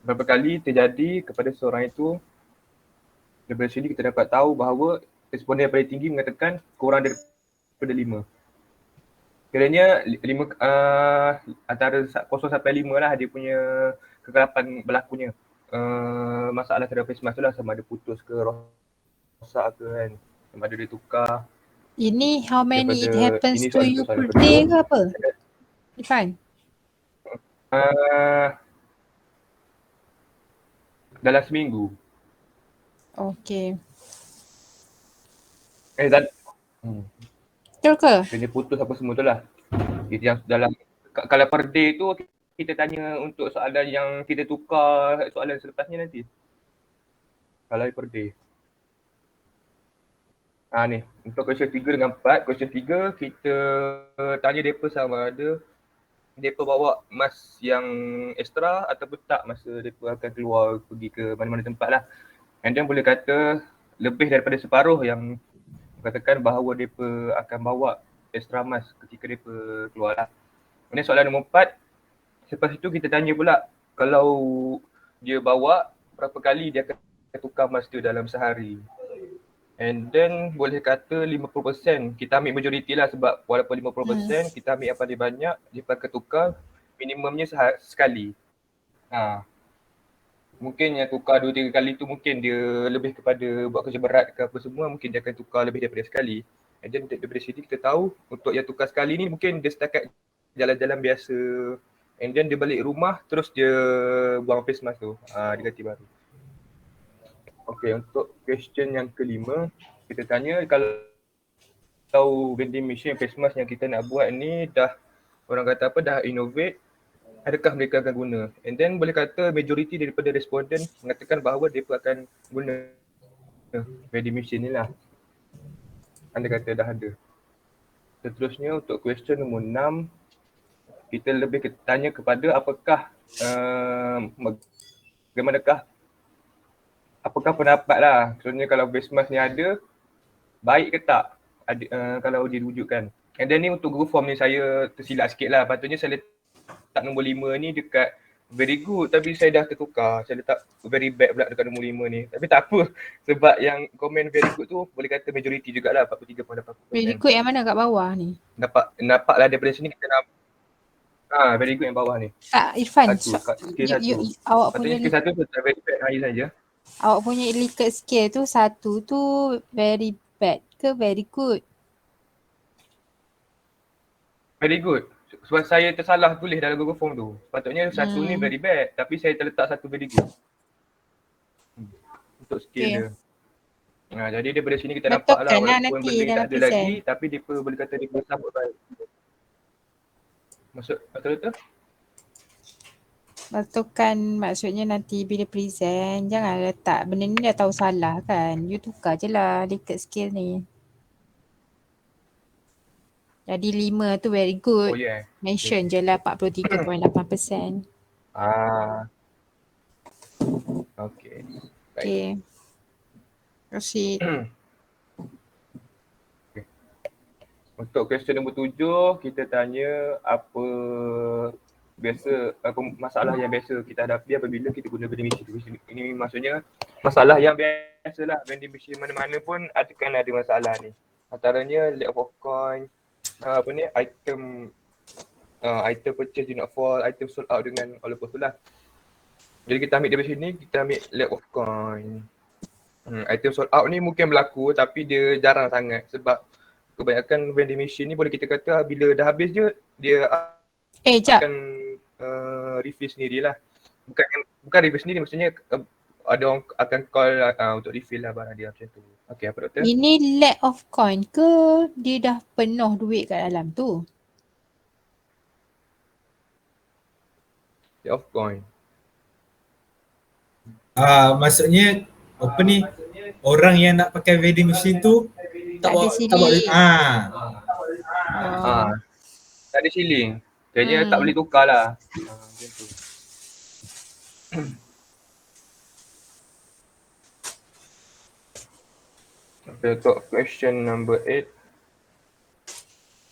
Berapa kali terjadi kepada seorang itu, daripada sini kita dapat tahu bahawa responden yang paling tinggi mengatakan kurang daripada 5. Kiranya 5 antara 0 sampai 5 lah dia punya kegelapan berlakunya. Masalah terhadap face mask tu lah, sama ada putus ke, rosak ke kan, sama ada dia tukar. Ini how many Daripada it happens ini to soalan you satu, soalan per kedua. day ke apa? Irfan? Uh, dalam seminggu. Okay. Betul ke? Dia putus apa semua tu lah. Itu yang dalam, kalau per day tu kita tanya untuk soalan yang kita tukar soalan selepasnya nanti. Kalau per day. Ni, untuk question 3 dengan 4. Question 3 kita tanya mereka sama ada mereka bawa mask yang extra ataupun tak masa mereka akan keluar pergi ke mana-mana tempat lah. And then boleh kata lebih daripada separuh yang katakan bahawa mereka akan bawa extra mask ketika mereka keluar lah. Kemudian soalan nombor 4, selepas itu kita tanya pula kalau dia bawa, berapa kali dia akan tukar mask tu dalam sehari. And then boleh kata 50%, kita ambil majoriti lah sebab walaupun 50% kita ambil yang paling banyak, dia akan tukar minimumnya sekali. Mungkin yang tukar 2-3 kali tu mungkin dia lebih kepada buat kerja berat ke apa semua, mungkin dia akan tukar lebih daripada sekali. And then daripada sini kita tahu untuk yang tukar sekali ni mungkin dia setakat jalan-jalan biasa. And then dia balik rumah terus dia buang face mask tu, dia ganti baru. Okay, untuk question yang kelima, kita tanya kalau vending machine face mask yang kita nak buat ni dah, orang kata apa, dah innovate, adakah mereka akan guna? And then boleh kata majoriti daripada responden mengatakan bahawa mereka akan guna vending machine ni lah. Anda kata dah ada. Seterusnya untuk question nombor 6, kita lebih tanya kepada apakah bagaimanakah, apakah pendapat lah. Contohnya kalau face mask ni ada, baik ke tak kalau diwujudkan. And then ni untuk Google Form ni saya tersilap sikit lah. Patutnya saya letak nombor 5 ni dekat very good, tapi saya dah tertukar. Saya letak very bad pula dekat nombor 5 ni. Tapi tak apa, sebab yang komen very good tu boleh kata majoriti jugalah, 43.8%. Very good yang mana kat bawah ni? Nampaklah daripada sini kita nampak very good yang bawah ni. Tak, Irfan. Skill 1. Awak Patutnya punya skill 1 tu very bad high saja. Awak punya Likert scale tu 1 tu very bad ke very good? Very good. Sebab saya tersalah tulis dalam Google Form tu. Sepatutnya 1 ni very bad, tapi saya terletak 1 very good. Untuk skill dia. Jadi daripada sini kita nampak lah, walaupun benda ni tak ada lagi, tapi dia boleh kata dia bersambut baik. Maksud betul-betul? Betulkan maksudnya nanti bila present, jangan letak benda ni dah tahu salah kan. You tukar je lah Likert scale ni. Jadi 5 tu very good. Mention je lah 43.8%. Okay. Okay. Proceed. Okay. Untuk question nombor 7, kita tanya apa masalah yang biasa kita hadapi apabila kita guna vending machine. Ini maksudnya masalah yang biasalah, vending machine mana-mana pun akan ada masalah ni. Antaranya lack of coin, item purchase do not fall, item sold out dengan all lepas tu lah. Jadi kita ambil dari sini, kita ambil lack of coin. Item sold out ni mungkin berlaku tapi dia jarang sangat sebab kebanyakan vending machine ni boleh kita kata bila dah habis je dia akan refill sendirilah. Bukan refill sendiri, maksudnya ada orang akan call untuk refill lah barang dia macam tu. Okay, apa doktor? Ini lack of coin ke dia dah penuh duit kat dalam tu? Lack of coin. Maksudnya apa ni, orang yang nak pakai vending machine tu tak bawa duit. Tak ada shilling. Kayaknya tak boleh tukar lah. Macam tu. Okay, untuk question number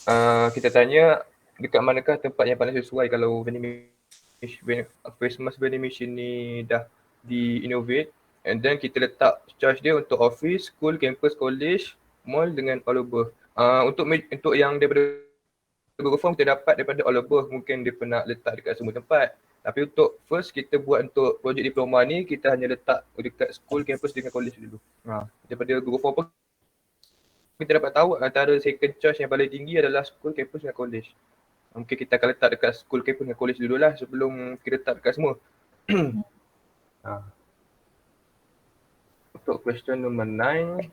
8, kita tanya dekat manakah tempat yang paling sesuai kalau vending face mask vending machine ni dah di-innovate, and then kita letak charge dia untuk office, school, campus, college, mall dengan all over. Untuk yang daripada Google Form kita dapat daripada all over, mungkin dia pernah letak dekat semua tempat. Tapi untuk first kita buat untuk projek diploma ni, kita hanya letak dekat school, campus dengan college dulu. Daripada Google Form pun kita dapat tahu antara second charge yang paling tinggi adalah school, campus dengan college. Mungkin kita akan letak dekat school, campus dengan college dululah sebelum kita letak dekat semua. Untuk question number 9,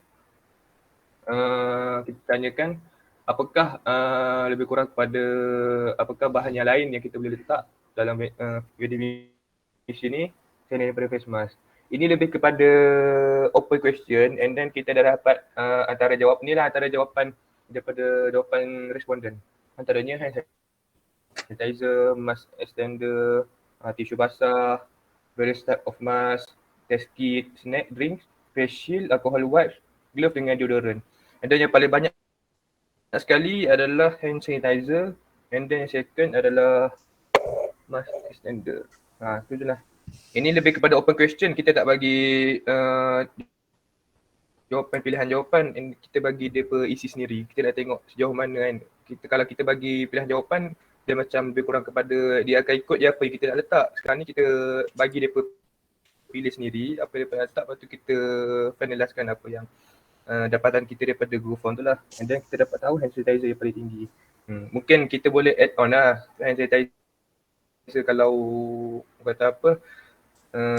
kita tanyakan apakah lebih kurang kepada apakah bahan yang lain yang kita boleh letak dalam vending machine ni selain daripada face mask. Ini lebih kepada open question, and then kita dah dapat antara jawapan daripada jawapan responden. Antaranya hand sanitizer, mask extender, tisu basah, various type of mask, test kit, snack, drinks, face shield, alcohol wipes, glove dengan deodorant. And then yang paling banyak sekali adalah hand sanitizer, and then yang second adalah mask extender. Itu je lah. Ini lebih kepada open question, kita tak bagi pilihan jawapan, and kita bagi dia isi sendiri. Kita nak tengok sejauh mana kan. Kalau kita bagi pilihan jawapan, dia macam lebih kurang kepada dia akan ikut je apa yang kita nak letak. Sekarang ni kita bagi dia pilih sendiri apa dia nak letak, lepas tu kita finalizekan apa yang dapatan kita daripada Google Form tu lah. And then kita dapat tahu hand sanitizer yang paling tinggi. Mungkin kita boleh add on lah hand sanitizer kalau kata apa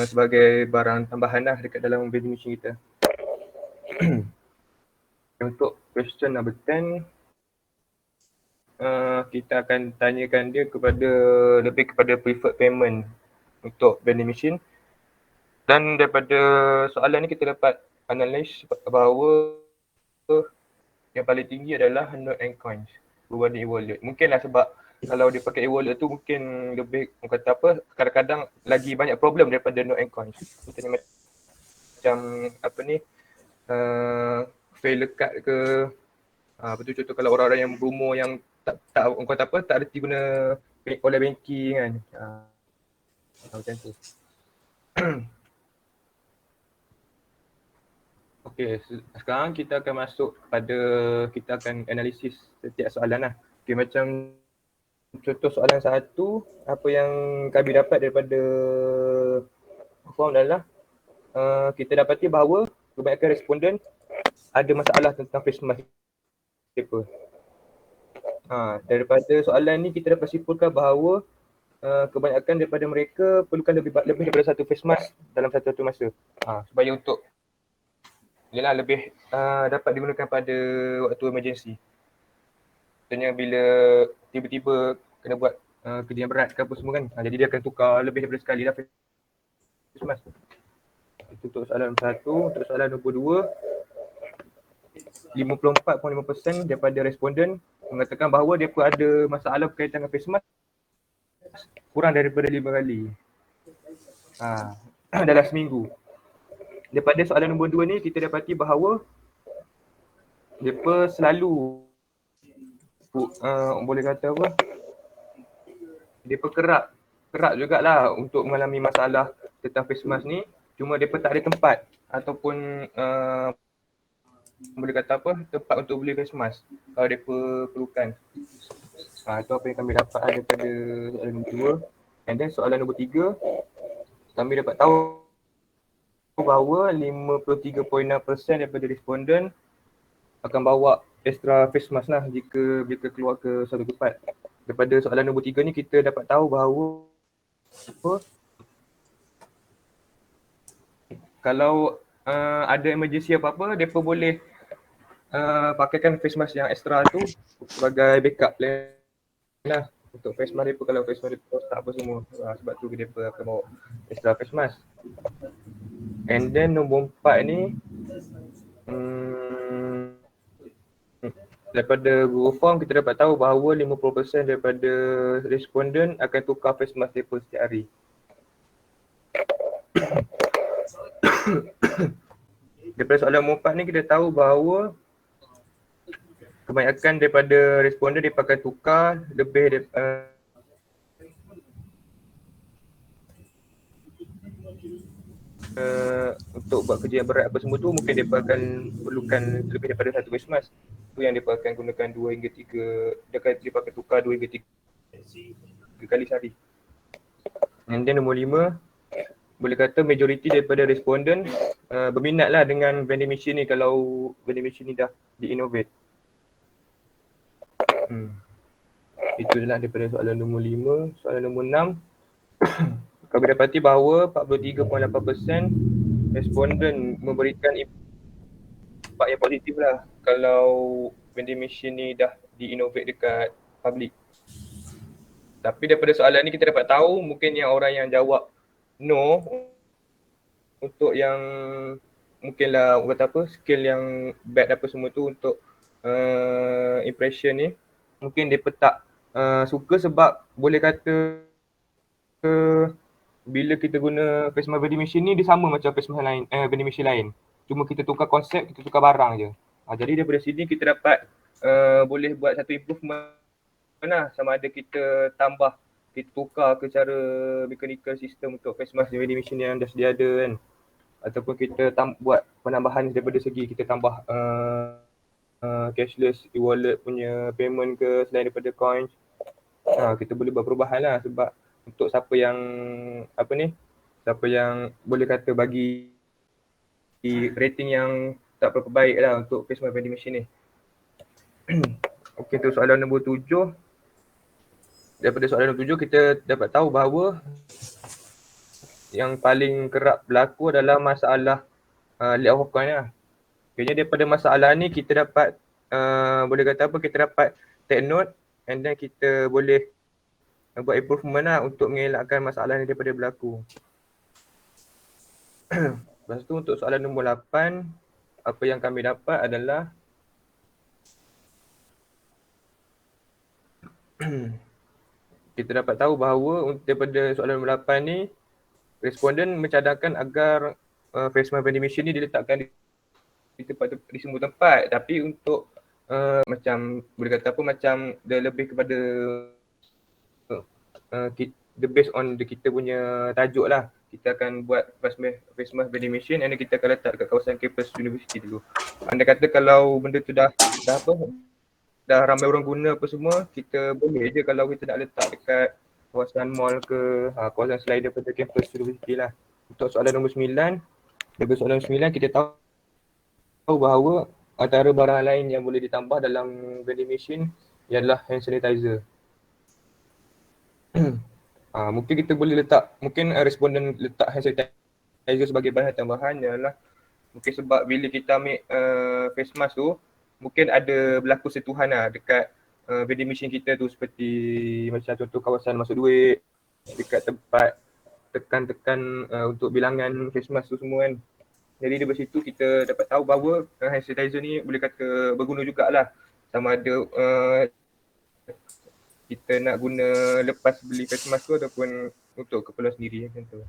sebagai barang tambahan lah dekat dalam vending machine kita. Untuk question number 10, kita akan tanyakan dia lebih kepada preferred payment untuk vending machine. Dan daripada soalan ni kita dapat analyse bahawa yang paling tinggi adalah note and coins berbanding e-wallet. Mungkinlah sebab kalau dia pakai e-wallet tu mungkin lebih kata apa, kadang-kadang lagi banyak problem daripada note and coins. Contohnya macam apa ni, failure card ke, betul contoh kalau orang-orang yang berumur yang tak orang kata apa, tak reti guna online banking kan. Macam tu. Okey, sekarang kita akan masuk kita akan analisis setiap soalan lah. Okey, macam contoh soalan 1, apa yang kami dapat daripada form adalah kita dapati bahawa kebanyakan responden ada masalah tentang face mask paper. Daripada soalan ni kita dapat simpulkan bahawa kebanyakan daripada mereka perlukan lebih daripada satu face mask dalam satu masa. Supaya untuk lebih dapat digunakan pada waktu emergency. Contohnya bila tiba-tiba kena buat kerja yang berat ke apa semua kan. Jadi dia akan tukar lebih daripada sekali lah face mask. Itu untuk soalan nombor 1. Untuk soalan nombor 2, 54.5% daripada responden mengatakan bahawa mereka ada masalah berkaitan dengan face mask kurang daripada 5 kali dalam seminggu. Daripada soalan nombor 2 ni kita dapati bahawa mereka selalu boleh kata apa, mereka kerap jugalah untuk mengalami masalah tentang face mask ni, cuma mereka tak ada tempat ataupun boleh kata apa, tempat untuk beli face mask kalau mereka perlukan. Itu apa yang kami dapat daripada soalan nombor 2. And then soalan nombor 3, kami dapat tahu bahawa 53.6% daripada responden akan bawa extra face mask lah jika keluar ke satu tempat. Daripada soalan nombor 3 ni kita dapat tahu bahawa kalau ada emergency apa-apa, mereka boleh pakaikan face mask yang extra tu sebagai backup plan lah untuk face mask mereka kalau face mask mereka rosak apa semua. Sebab tu mereka akan bawa extra face mask. And then nombor 4 ni daripada Google Form kita dapat tahu bahawa 50% daripada responden akan tukar face mask mereka setiap hari. Daripada soalan nombor 4 ni kita tahu bahawa kebanyakan daripada responden dia akan tukar lebih untuk buat kerja yang berat apa semua tu mungkin mereka akan perlukan lebih daripada satu face mask. Tu yang mereka akan gunakan 2 hingga 3, mereka akan tukar 2 hingga 3 kali sehari. And then nombor 5, boleh kata majoriti daripada responden berminatlah dengan vending machine ni kalau vending machine ni dah di-innovate. Itulah daripada soalan nombor 5. Soalan nombor 6, kami dapati bahawa 43.8% responden memberikan impak yang positif lah kalau vending machine ni dah di-innovate dekat public. Tapi daripada soalan ni kita dapat tahu mungkin yang orang yang jawab no untuk yang mungkinlah kata apa, skill yang bad apa semua tu untuk impression ni mungkin dia tak suka sebab boleh kata bila kita guna face mask vending machine ni dia sama macam face mask lain, vending machine lain. Cuma kita tukar konsep, kita tukar barang je. Jadi daripada sini kita dapat boleh buat satu improvement lah, sama ada kita tambah, kita tukar ke cara mechanical system untuk face mask vending machine yang dah sedia ada kan. Ataupun kita buat penambahan daripada segi kita tambah cashless e-wallet punya payment ke selain daripada coins. Kita boleh buat perubahan lah sebab untuk siapa yang boleh kata bagi rating yang tak berapa baik lah untuk face mask vending machine ni. Okey, tu soalan nombor 7. Daripada soalan nombor 7 kita dapat tahu bahawa yang paling kerap berlaku adalah masalah lack of coin lah. Kayaknya daripada masalah ni kita dapat boleh kata apa, kita dapat take note and then kita boleh buat improvement lah untuk mengelakkan masalah ni daripada berlaku. Lepas tu untuk soalan nombor 8, apa yang kami dapat adalah kita dapat tahu bahawa daripada soalan nombor 8 ni responden mencadangkan agar face mask vending machine ni diletakkan di semua tempat, tapi untuk macam boleh kata apa, macam dia lebih kepada the based on kita punya tajuk lah. Kita akan buat face mask vending machine and kita akan letak kat kawasan kampus universiti dulu. Anda kata kalau benda tu dah ramai orang guna apa semua, kita boleh je kalau kita nak letak dekat kawasan mall ke kawasan selain daripada kampus universiti lah. Untuk soalan nombor 9, daripada soalan nombor 9 kita tahu bahawa antara barang lain yang boleh ditambah dalam vending machine ialah hand sanitizer. Mungkin kita boleh letak, mungkin responden letak hand sanitizer sebagai bahan tambahan ialah mungkin sebab bila kita ambil face mask tu mungkin ada berlaku sentuhan lah dekat vending machine kita tu, seperti macam contoh kawasan masuk duit, dekat tempat tekan-tekan untuk bilangan face mask tu semua kan. Jadi dari situ kita dapat tahu bahawa hand sanitizer ni boleh kata berguna jugalah, sama ada kita nak guna lepas beli face mask tu ataupun untuk keperluan sendiri macam tu.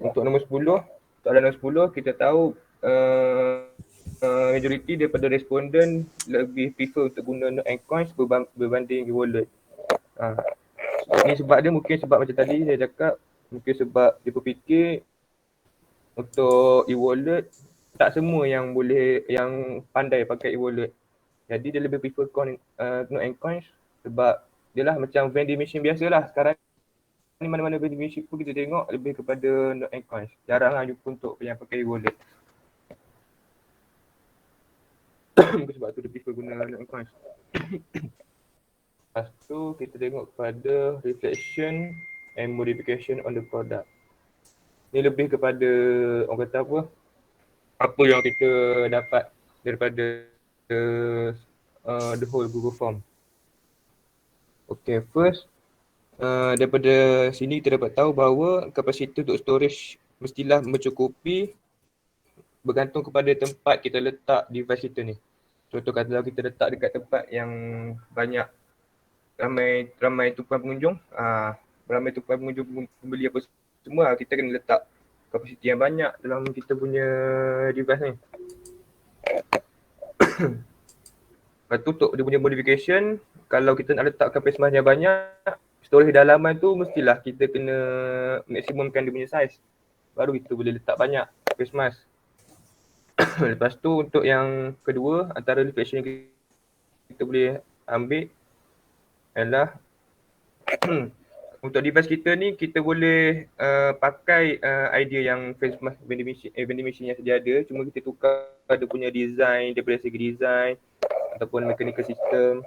Untuk nombor 10, soalan nombor 10 kita tahu majoriti daripada responden lebih prefer untuk guna note and coins berbanding e-wallet. Ini sebab dia mungkin sebab macam tadi saya cakap, mungkin sebab dia berfikir untuk e-wallet tak semua yang pandai pakai e-wallet. Jadi dia lebih prefer note and coins sebab dia lah macam vending machine biasa lah. Sekarang ni mana-mana vending machine pun kita tengok lebih kepada note and coins. Jarang lah jumpa untuk yang pakai e-wallet. Sebab tu dia prefer guna note and coins. Lepas tu kita tengok kepada reflection and modification on the product. Ni lebih kepada orang kata apa yang kita dapat daripada the whole Google Form. Okay, first daripada sini kita dapat tahu bahawa kapasiti untuk storage mestilah mencukupi bergantung kepada tempat kita letak device kita ni. Contoh katalah kita letak dekat tempat yang banyak ramai tumpuan pengunjung, ramai tumpuan pengunjung pembeli apa semua, kita kena letak kapasiti yang banyak dalam kita punya device ni. Lepas tu untuk dia punya modification, kalau kita nak letakkan face mask yang banyak, storage dalaman tu mestilah kita kena maksimumkan dia punya size. Baru kita boleh letak banyak face mask. Lepas tu untuk yang kedua, antara reflection yang kita boleh ambil adalah untuk device kita ni kita boleh pakai idea yang face mask vending machine yang sedia ada, cuma kita tukar dia punya design daripada segi design ataupun mechanical system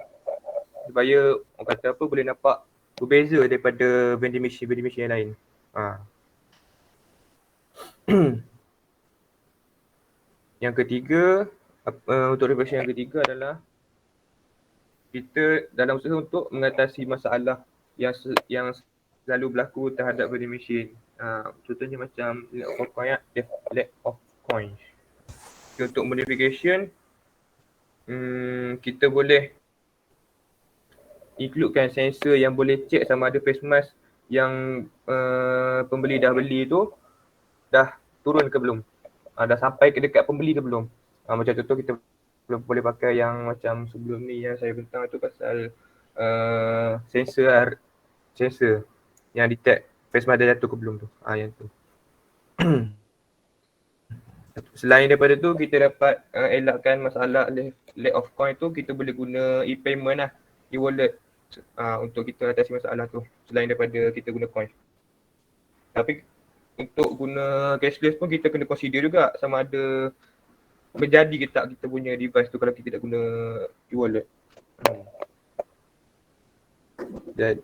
supaya orang kata apa boleh nampak berbeza daripada vending machine yang lain. Yang ketiga, untuk reflection yang ketiga adalah kita dalam usaha untuk mengatasi masalah yang selalu berlaku terhadap vending machine. Contohnya macam lack of coins. Untuk modification, kita boleh includekan sensor yang boleh check sama ada face mask yang pembeli dah beli tu dah turun ke belum, dah sampai ke dekat pembeli ke belum. Macam contoh kita boleh pakai yang macam sebelum ni yang saya bentang tu pasal sensor yang detect face mask dah jatuh ke belum tu. Yang tu. Selain daripada tu kita dapat elakkan masalah lack of coin tu, kita boleh guna e-payment lah, e-wallet untuk kita atasi masalah tu selain daripada kita guna coin. Tapi untuk guna cashless pun kita kena consider juga sama ada menjadi ke tak kita punya device tu kalau kita tak guna e-wallet. Dan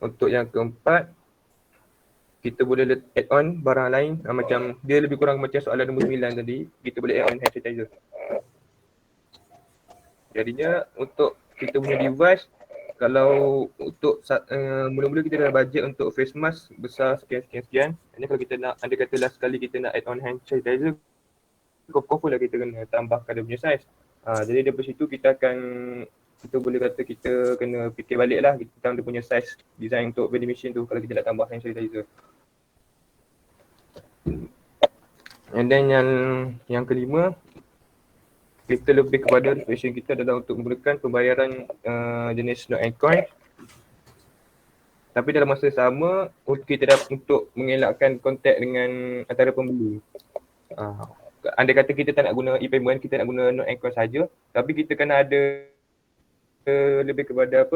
untuk yang keempat, kita boleh add on barang lain macam dia lebih kurang macam soalan nombor 9 tadi, kita boleh add on hand sanitizer. Jadinya untuk kita punya device, kalau untuk mula-mula kita dah budget untuk face mask besar sekian. Jadi kalau kita nak, andai kata last kali kita nak add on hand sanitizer, confirm lah kita kena tambahkan dia punya size. Jadi daripada situ kita boleh kata kita kena fikir balik lah tentang dia punya size design untuk vending machine tu kalau kita nak tambah hand sanitizer. And then yang kelima, kita lebih kepada reflection kita adalah untuk menggunakan pembayaran jenis note and coin. Tapi dalam masa sama kita dapat untuk mengelakkan kontak dengan antara pembeli. Andai kata kita tak nak guna e-payment, kita nak guna note and coin saja, tapi kita kena ada lebih kepada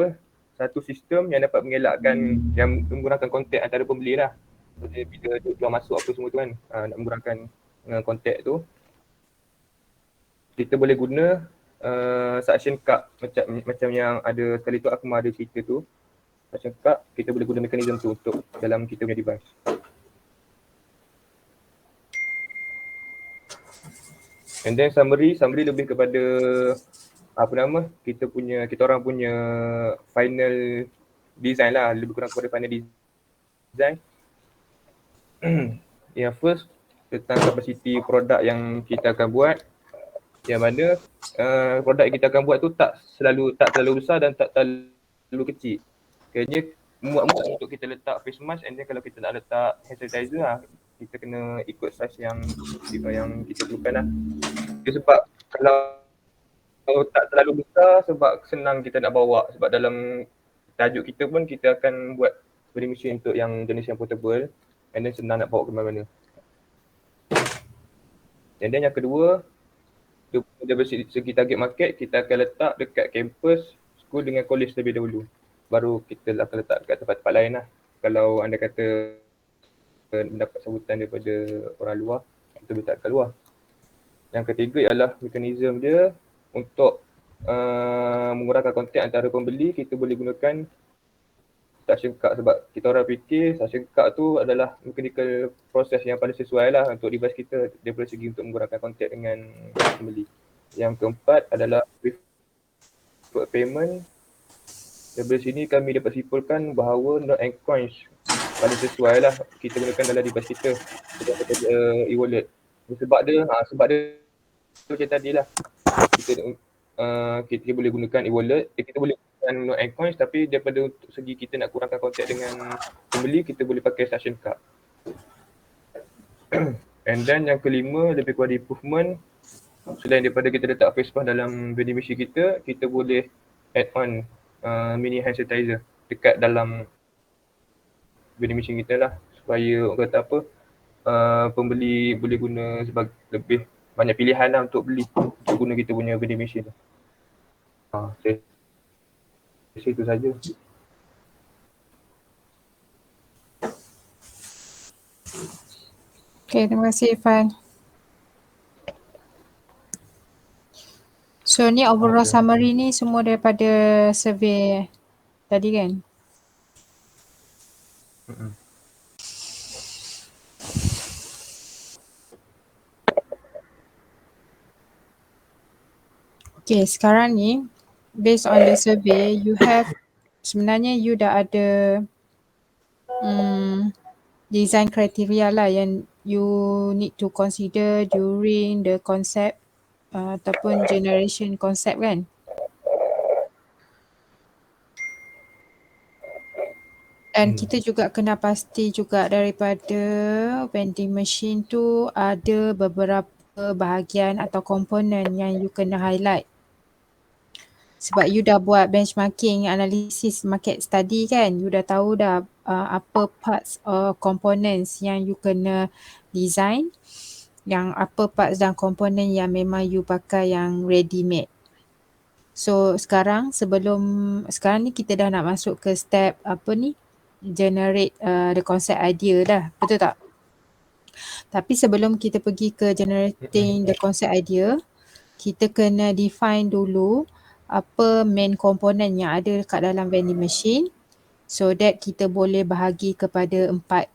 satu sistem yang dapat mengelakkan yang menggunakan kontak antara pembeli lah. Jadi bila dia keluar masuk apa semua tu kan, nak menggunakan kontak tu, kita boleh guna suction cup macam yang ada sekali tu Akmal ada cerita tu. Suction cup, kita boleh guna mekanisme tu untuk dalam kita punya device. And then summary lebih kepada kita orang punya final design lah, lebih kurang kepada final design. Yang first tentang kapasiti produk yang kita akan buat, yang mana produk yang kita akan buat tu tak terlalu besar dan tak terlalu kecil. Kayaknya muat-muat untuk kita letak face mask, and then kalau kita nak letak hand sanitizer lah, kita kena ikut size yang kita perlukan lah. Dia sebab kalau tak terlalu besar sebab senang kita nak bawa, sebab dalam tajuk kita pun kita akan buat vending machine untuk yang jenis yang portable and then senang nak bawa ke mana-mana. And then yang kedua, dari segi target market, kita akan letak dekat kampus, school dengan college lebih dahulu. Baru kita akan letak dekat tempat-tempat lain lah. Kalau anda kata mendapat sambutan daripada orang luar, kita letak kat luar. Yang ketiga ialah mekanisme dia untuk mengurangkan kontak antara pembeli. Kita boleh gunakan suction cup sebab kita orang fikir suction cup tu adalah mechanical proses yang paling sesuai lah untuk device kita daripada segi untuk mengurangkan kontak dengan pembeli. Yang keempat adalah preferred payment. Dari sini kami dapat simpulkan bahawa note and coins paling sesuai lah kita gunakan dalam device kita daripada e-wallet. Sebab dia macam tadi lah, kita boleh gunakan e-wallet, kita boleh gunakan note and coins, tapi daripada untuk segi kita nak kurangkan kontak dengan pembeli, kita boleh pakai suction cup. And then yang kelima, lebih kepada improvement, selain daripada kita letak face mask dalam vending machine kita boleh add on mini hand sanitizer. dekat dalam vending machine kita lah, supaya orang kata apa, pembeli boleh guna sebagai lebih banyak pilihan lah untuk beli, untuk guna kita punya vending machine tu. Saya rasa itu saja. Okay, terima kasih Irfan. So ni overall summary ni semua daripada survey tadi kan? Okay, sekarang ni based on the survey, sebenarnya you dah ada design criteria lah yang you need to consider during the concept ataupun generation concept kan? Dan kita juga kena pasti juga daripada vending machine tu ada beberapa bahagian atau komponen yang you kena highlight. Sebab you dah buat benchmarking, analisis market study kan, you dah tahu dah apa parts or components yang you kena design, yang apa parts dan komponen yang memang you pakai yang ready made. So sekarang ni kita dah nak masuk ke step generate the concept idea dah, betul tak? Tapi sebelum kita pergi ke generating the concept idea, kita kena define dulu apa main komponen yang ada kat dalam vending machine, so that kita boleh bahagi kepada 4,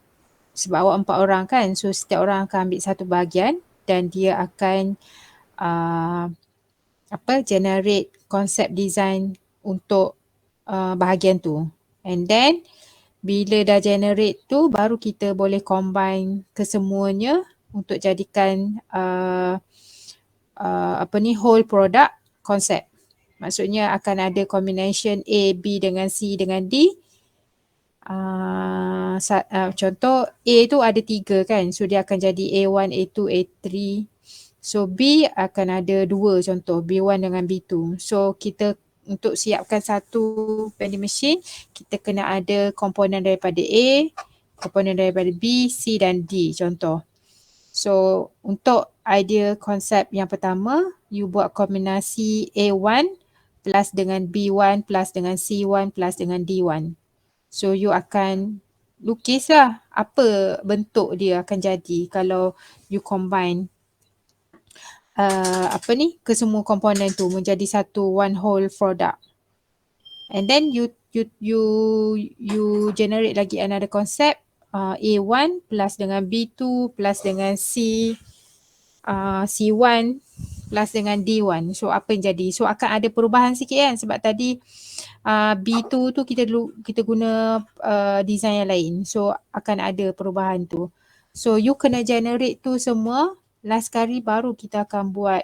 sebab awak 4 orang kan, so setiap orang akan ambil satu bahagian dan dia akan generate konsep design untuk bahagian tu. And then bila dah generate tu, baru kita boleh combine kesemuanya untuk jadikan whole product concept. Maksudnya akan ada combination A, B dengan C dengan D. Contoh A tu ada 3 kan, so dia akan jadi A1, A2, A3. So B akan ada 2 contoh, B1 dengan B2. So kita untuk siapkan satu vending machine, kita kena ada komponen daripada A, komponen daripada B, C dan D contoh. So untuk idea konsep yang pertama, you buat kombinasi A1 plus dengan B1 plus dengan C1 plus dengan D1. So you akan lukislah apa bentuk dia akan jadi kalau you combine kesemua komponen tu menjadi satu one whole product. And then you generate lagi another concept, A1 plus dengan B2 plus dengan C1 plus dengan D1. So apa yang jadi? So akan ada perubahan sikit kan, sebab tadi B2 tu kita guna design yang lain. So akan ada perubahan tu. So you kena generate tu semua, last kali baru kita akan buat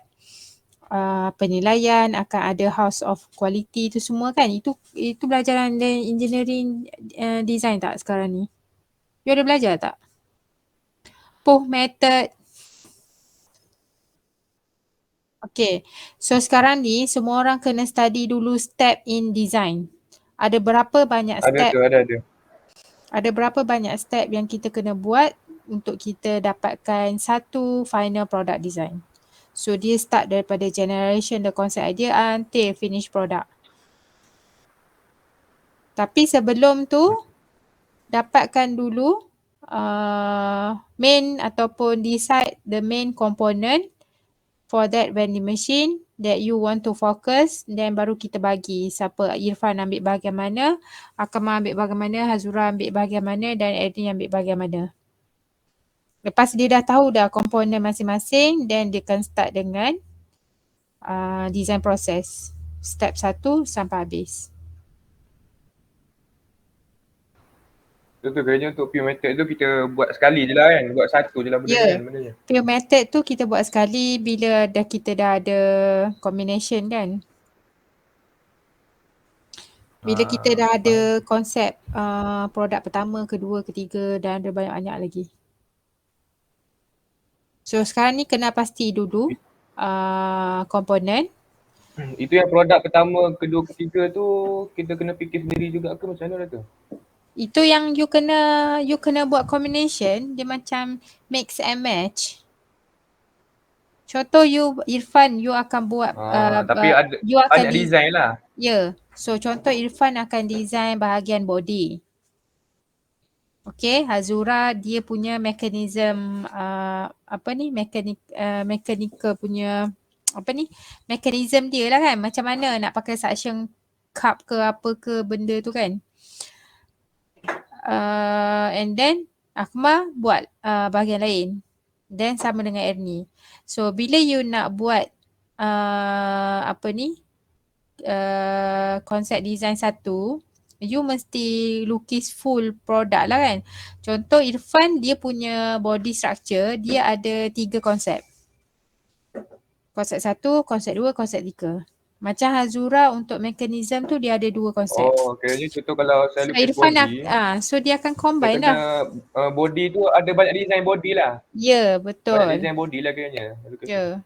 penilaian, akan ada house of quality tu semua kan. Itu belajaran engineering design tak sekarang ni? You ada belajar tak? Puh method. Okay, so sekarang ni semua orang kena study dulu step in design. Ada berapa banyak step? Ada. Ada berapa banyak step yang kita kena buat untuk kita dapatkan satu final product design. So dia start daripada generation the concept idea until finish product. Tapi sebelum tu, dapatkan dulu main ataupun decide the main component for that vending machine that you want to focus, then baru kita bagi siapa, Irfan ambil bahagian mana, Akmal ambil bahagian mana, Hazura ambil bahagian mana dan Edwin ambil bahagian mana. Lepas dia dah tahu dah komponen masing-masing, then dia akan start dengan design process. Step 1 sampai habis. Betul, kerja untuk pure method tu kita buat sekali je lah kan, buat satu je lah benda ni kan benarnya. Pure method tu kita buat sekali bila kita dah ada combination kan. Bila kita dah ada konsep produk pertama, kedua, ketiga dan ada banyak-banyak lagi. So sekarang ni kena pasti dulu komponen. Itu yang produk pertama, kedua, ketiga tu kita kena fikir sendiri juga ke macam mana tu? Itu yang you kena buat combination, dia macam mix and match. Contoh you Irfan, you akan buat Tapi ada you akan banyak design lah. Ya. So contoh Irfan akan design bahagian body. Okay, Hazura dia punya mekanism mechanical punya mekanism dia lah kan, macam mana nak pakai suction cup ke apa ke benda tu kan. And then Akmal buat bahagian lain. Then sama dengan Ernie. So bila you nak buat konsep design satu, you mesti lukis full produk lah kan. Contoh Irfan dia punya body structure, dia ada 3 konsep. Konsep 1, konsep 2, konsep 3. Macam Hazura untuk mekanism tu dia ada 2 konsep. Kiranya contoh kalau saya So lukis Irfan body, so dia akan saya combine kena lah. body tu ada banyak design body lah. Ya, Banyak betul. design body lah kiranya. Ya,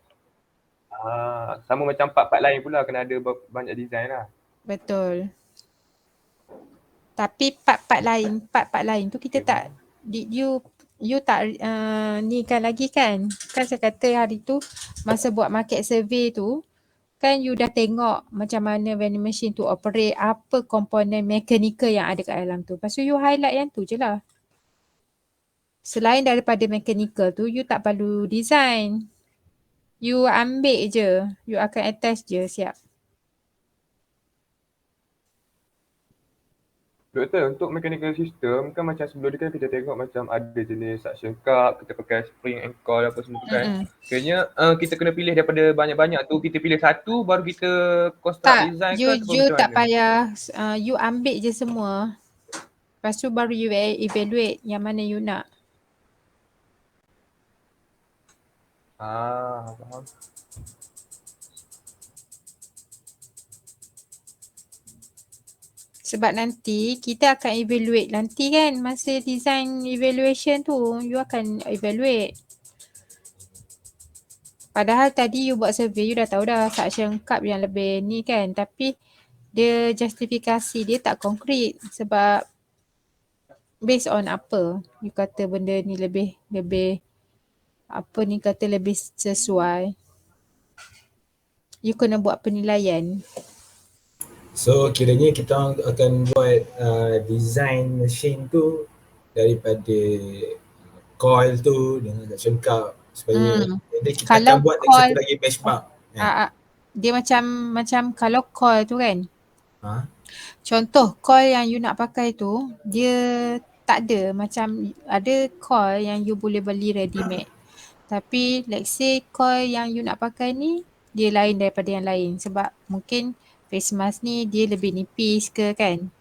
Sama macam part-part lain pula kena ada banyak design lah. betul. Tapi part-part lain tu kita tak you tak ni kan lagi kan. Kan saya kata hari tu masa buat market survey tu kan you dah tengok macam mana vending machine tu operate, apa komponen mechanical yang ada kat dalam tu. Lepas tu you highlight yang tu je lah. Selain daripada mechanical tu, you tak perlu design. You ambil je, you akan attach je, siap. Doktor, untuk mechanical system kan macam sebelum ni kan kita tengok macam ada jenis suction cup, kita pakai spring and coil apa semua tu kan. Kiranya kita kena pilih daripada banyak-banyak tu, kita pilih satu baru kita construct Tak, design you ke macam tak mana? payah, you ambil je semua. Lepas tu baru you evaluate yang mana you nak. Faham. Sebab nanti kita akan evaluate nanti kan, masa design evaluation tu you akan evaluate. Padahal tadi you buat survey you dah tahu dah suction cup yang lebih ni kan, tapi dia justifikasi dia tak konkret sebab based on apa you kata benda ni lebih lebih sesuai. You kena buat penilaian. So kiranya kita akan buat design machine tu daripada coil tu dengan suction cup supaya jadi kita Kalau akan buat lagi coil, satu lagi benchmark. dia macam kalau coil tu kan. Contoh coil yang you nak pakai tu dia tak ada, macam ada coil yang you boleh beli ready made. Tapi let's say coil yang you nak pakai ni dia lain daripada yang lain sebab mungkin face mask ni dia lebih nipis ke kan.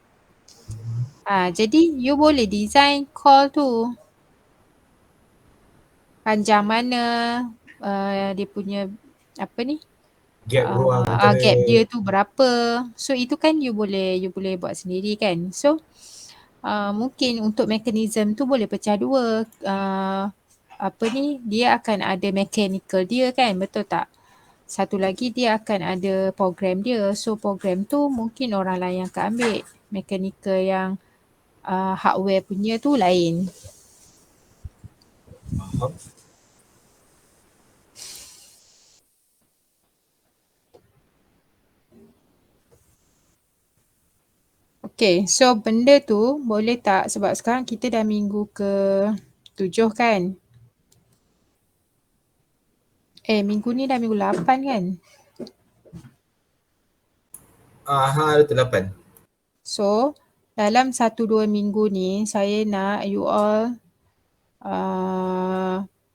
Jadi you boleh design coil tu. Panjang mana, dia punya Gap ruang antara gap dia tu berapa. So itu kan you boleh buat sendiri kan. So mungkin untuk mekanism tu boleh pecah dua. Dia akan ada mechanical dia kan, betul tak? Satu lagi dia akan ada program dia. So program tu mungkin orang lain yang akan ambil. Mechanical yang hardware punya tu lain. Faham. Okay, so benda tu boleh tak, sebab sekarang kita dah minggu ke-7 kan? Minggu ni dah minggu 8 kan? Betul 8. So, dalam 1-2 minggu ni saya nak you all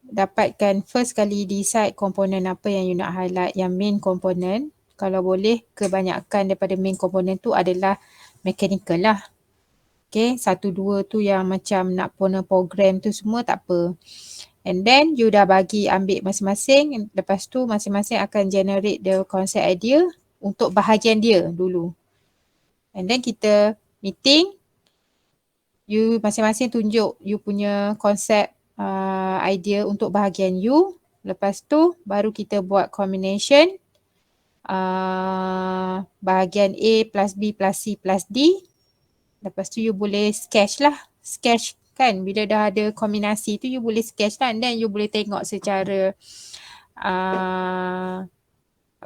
dapatkan first kali decide komponen apa yang you nak highlight, yang main komponen. Kalau boleh kebanyakan daripada main komponen tu adalah mechanical lah. Okay, 1-2 tu yang macam nak program tu semua tak apa. And then you dah bagi ambil masing-masing, lepas tu masing-masing akan generate the concept idea untuk bahagian dia dulu. And then kita meeting, you masing-masing tunjuk you punya konsep idea untuk bahagian you. Lepas tu baru kita buat combination. bahagian A plus B plus C plus D. Lepas tu you boleh sketch lah. Sketch kan, bila dah ada kombinasi tu you boleh sketch lah, and then you boleh tengok secara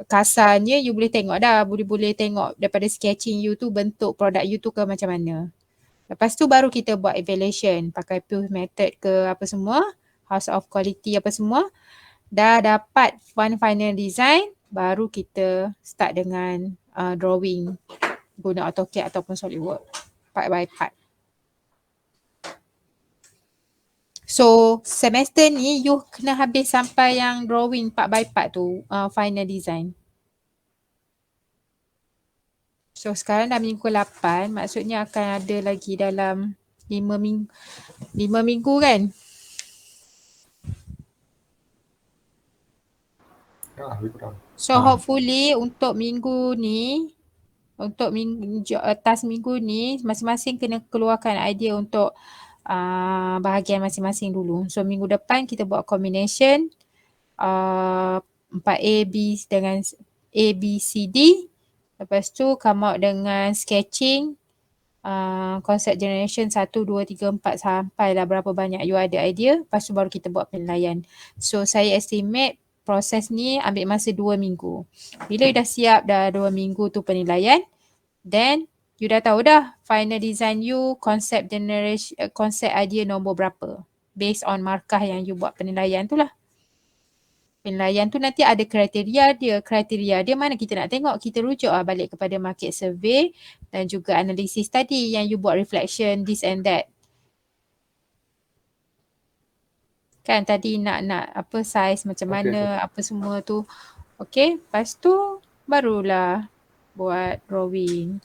kasarnya you boleh tengok dah, boleh tengok daripada sketching you tu bentuk produk you tu ke macam mana. Lepas tu baru kita buat evaluation pakai Pew method ke apa semua, house of quality apa semua. Dah dapat final design, baru kita start dengan drawing guna AutoCAD ataupun SolidWorks part by part. So semester ni you kena habis sampai yang drawing part by part tu, final design. So sekarang dah minggu 8, maksudnya akan ada lagi dalam 5 minggu kan? Lebih kurang. So hopefully untuk minggu ni, untuk task minggu ni masing-masing kena keluarkan idea untuk bahagian masing-masing dulu. So minggu depan kita buat combination 4A, B dengan A, B, C, D. Lepas tu come out dengan sketching concept generation 1, 2, 3, 4 sampailah berapa banyak you ada idea. Lepas tu baru kita buat penilaian. So saya estimate proses ni ambil masa 2 minggu. Bila you dah siap dah 2 minggu tu penilaian, then you dah tahu dah final design you, concept generation, concept idea nombor berapa. Based on markah yang you buat penilaian tu lah. Penilaian tu nanti ada kriteria dia. Kriteria dia mana kita nak tengok. Kita rujuk balik kepada market survey dan juga analisis tadi yang you buat reflection this and that. Kan tadi nak apa size macam mana, apa semua tu. Okay, lepas tu barulah buat drawing.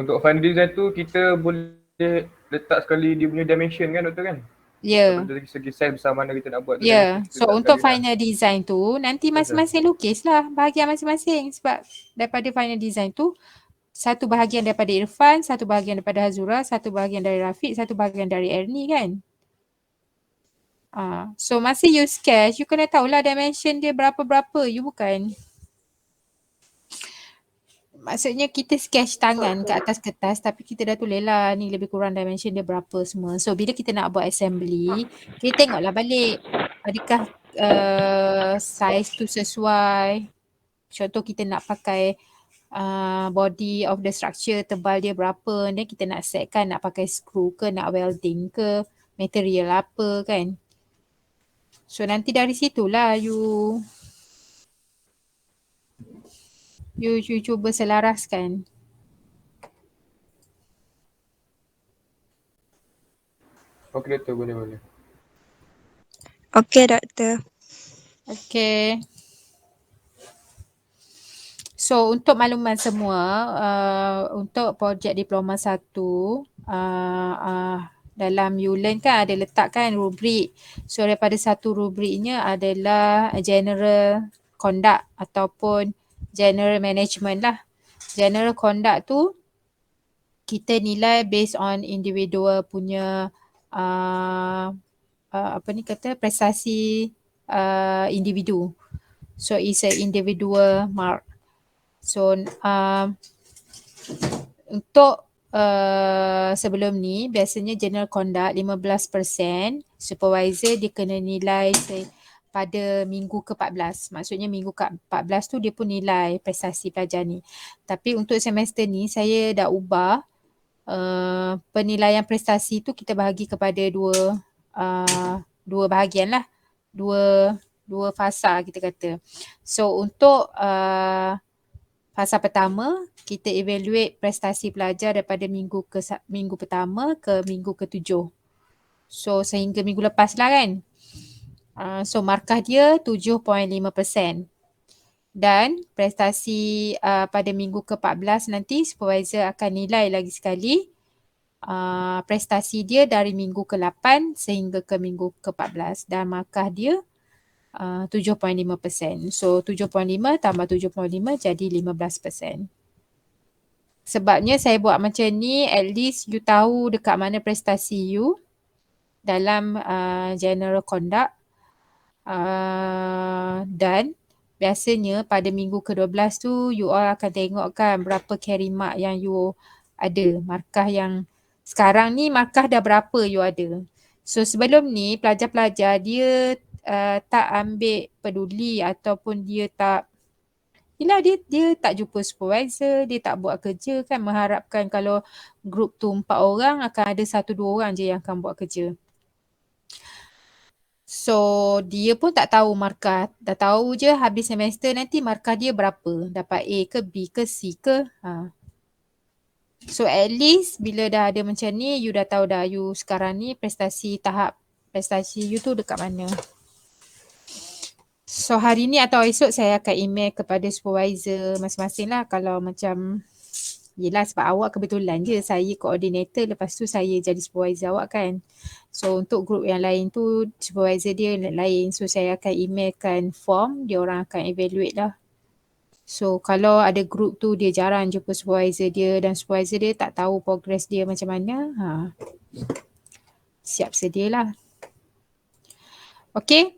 Untuk final design tu kita boleh letak sekali dia punya dimension kan doktor kan? Ya. Dari segi size besar mana kita nak buat tu. Ya, so untuk final design tu nanti masing-masing lukis lah bahagian masing-masing, sebab daripada final design tu satu bahagian daripada Irfan, satu bahagian daripada Hazura, satu bahagian dari Rafiq, satu bahagian dari Ernie kan. So masa you sketch, you kena tahulah dimension dia berapa-berapa. You bukan, maksudnya kita sketch tangan kat atas kertas tapi kita dah tulis lah ni lebih kurang dimension dia berapa semua. So bila kita nak buat assembly, kita tengoklah balik adakah size tu sesuai. Contoh kita nak pakai body of the structure, tebal dia berapa, dan kita nak set kan, nak pakai screw ke, nak welding ke, material apa kan. So nanti dari situlah you cuba selaraskan. Okey doktor, boleh. Okey doktor. Okay. So untuk makluman semua, untuk projek diploma 1, dalam ULearn kan ada letakkan rubrik. So daripada satu rubriknya adalah general conduct ataupun general management lah. General conduct tu kita nilai based on individual punya prestasi individu. So it's a individual mark. So untuk sebelum ni biasanya general conduct 15%, supervisor dia kena nilai pada minggu ke-14. Maksudnya minggu ke-14 tu dia pun nilai prestasi pelajar ni. Tapi untuk semester ni saya dah ubah penilaian prestasi tu kita bahagi kepada dua bahagian lah. Dua fasa kita kata. So untuk fasa pertama, kita evaluate prestasi pelajar daripada minggu pertama ke minggu ke-7. So sehingga minggu lepas lah kan. So markah dia 7.5%. Dan prestasi pada minggu ke-14 nanti supervisor akan nilai lagi sekali prestasi dia dari minggu ke-8 sehingga ke minggu ke-14. Dan markah dia 7.5%. So 7.5 tambah 7.5 jadi 15%. Sebabnya saya buat macam ni, at least you tahu dekat mana prestasi you dalam general conduct dan biasanya pada minggu ke-12 tu you all akan tengok kan berapa carry mark yang you ada. Markah yang sekarang ni markah dah berapa you ada. So sebelum ni pelajar-pelajar dia tak ambil peduli ataupun dia tak dia tak jumpa supervisor, dia tak buat kerja kan, mengharapkan kalau group tu 4 orang akan ada 1-2 orang je yang akan buat kerja. So dia pun tak tahu markah, dah tahu je habis semester nanti markah dia berapa, dapat A ke B ke C ke. So at least bila dah ada macam ni, you dah tahu dah you sekarang ni tahap prestasi you tu dekat mana. So hari ni atau esok saya akan email kepada supervisor masing-masing lah kalau macam yelah sebab awak kebetulan je saya coordinator, lepas tu saya jadi supervisor awak kan. So untuk group yang lain tu supervisor dia lain, so saya akan emailkan form, dia orang akan evaluate lah. So kalau ada group tu dia jarang jumpa supervisor dia dan supervisor dia tak tahu progress dia macam mana, siap sedialah. Okay.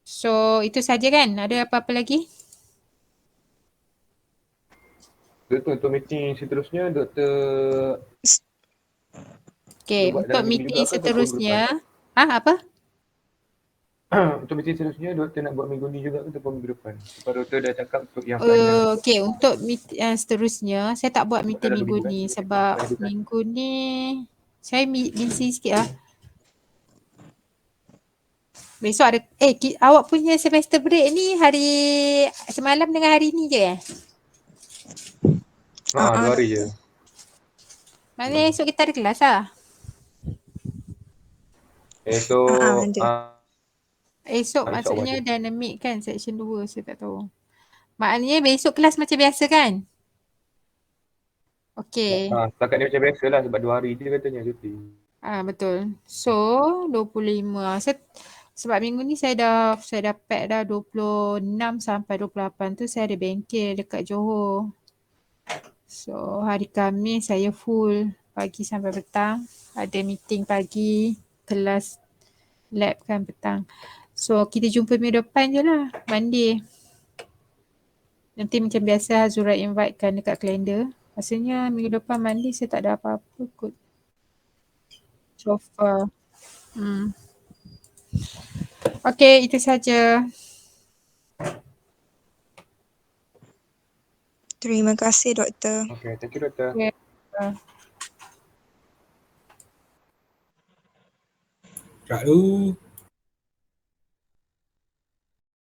So itu saja kan? Ada apa-apa lagi? Doktor, untuk meeting seterusnya, Doktor Okay, buat untuk dalam minggu meeting juga ke ataupun seterusnya, minggu apa? Untuk meeting seterusnya, Doktor nak buat minggu ni juga ke ataupun minggu depan? Sebab Doktor dah cakap untuk yang final. Okay, untuk meeting seterusnya, saya tak buat meeting dalam minggu minggu ni kan? sebab minggu ni saya busy sikit lah. Besok ada, awak punya semester break ni hari semalam dengan hari ni je Haa, 2 hari je. Maknanya esok kita ada kelas lah. Esok, Esok insyaAllah maksudnya je. dynamic kan, section 2 saya tak tahu. Maknanya besok kelas macam biasa kan? Okay. Setakat ni macam biasa lah sebab 2 hari je katanya cuti. Betul. So 25. Sebab minggu ni saya dah pack dah 26 sampai 28 tu saya ada bengkel dekat Johor. So hari Khamis saya full pagi sampai petang. Ada meeting pagi, kelas lab kan petang. So kita jumpa minggu depan je lah, Monday. Nanti macam biasa Azura invite kan dekat kalender. Rasanya minggu depan Monday saya tak ada apa-apa kot. So far. Okay, itu saja. Terima kasih Doktor. Okay, thank you Doktor. Okay. Gerak dulu.